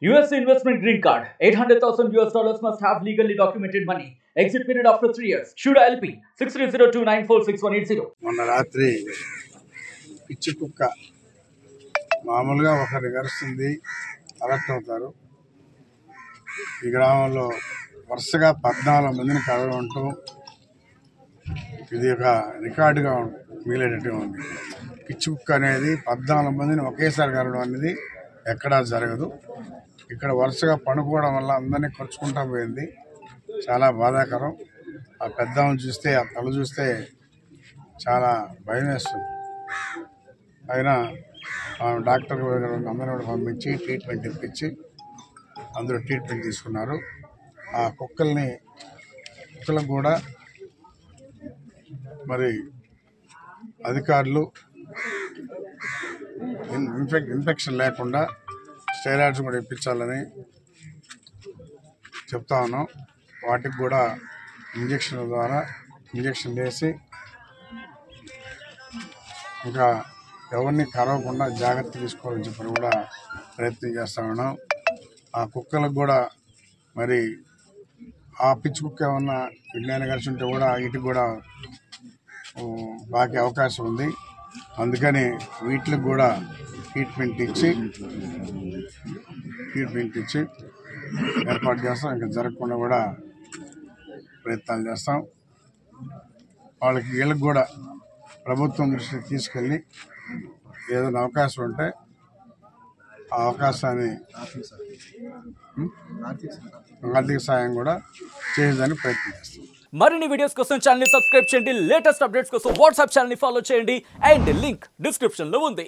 US investment green card. $800,000 must have legally documented money. Exit period after 3 years. Shuda LP 6302946180. మొన్న రాత్రి పిచ్చి కుక్క మామూలుగా ఒకరిని కరుస్తుంది, అలర్ట్ అవుతారు. ఈ గ్రామంలో వరుసగా 14 మందిని కలవడం ఇది ఒక రికార్డుగా మిగిలేటట్టుగా ఉంది. పిచ్చి కుక్క అనేది 14 మందిని ఒకేసారి కలవడం అనేది ఎక్కడా జరగదు. ఇక్కడ వరుసగా పడుకోవడం వల్ల అందరినీ ఖర్చుకుంటా పోయింది. చాలా బాధాకరం. ఆ పెద్దవాళ్ళని చూస్తే, ఆ తల చూస్తే చాలా భయం వేస్తుంది. అయినా డాక్టర్ అందరూ కూడా పంపించి ట్రీట్మెంట్ ఇప్పించి అందరూ ట్రీట్మెంట్ తీసుకున్నారు. ఆ కుక్కలకు కూడా మరి అధికారులు ఇన్ఫెక్షన్ లేకుండా స్టెరాయిడ్స్ కూడా ఇప్పించాలని చెప్తా ఉన్నాం. వాటికి కూడా ఇంజక్షన్ వేసి ఇంకా ఎవరిని కరవకుండా జాగ్రత్త తీసుకోవాలని చెప్పని కూడా ప్రయత్నం చేస్తూ ఉన్నాం. ఆ కుక్కలకు కూడా మరి ఆ పిచ్చి కుక్క ఏమన్నా ఇళ్ళైనా కలిసి ఉంటే కూడా వీటికి కూడా బాగా అవకాశం ఉంది. అందుకని వీటికి కూడా ట్రీట్మెంట్ ఇచ్చి ఏర్పాటు చేస్తాం. ఇంకా జరగకుండా కూడా ప్రయత్నాలు చేస్తాం. వీళ్ళకి కూడా ప్రభుత్వం దృష్టికి తీసుకెళ్ళి ఏదైనా అవకాశం ఉంటే ఆ అవకాశాన్ని ఆర్థిక సాయం కూడా చేయడానికి ప్రయత్నం చేస్తాం. మరిన్ని వీడియోస్ కోసం ఛానల్ ని సబ్స్క్రైబ్ చేయండి. లేటెస్ట్ అప్డేట్స్ కోసం వాట్సాప్ ఛానల్ ని ఫాలో చేయండి. అండ్ లింక్ డిస్క్రిప్షన్ లో ఉంది.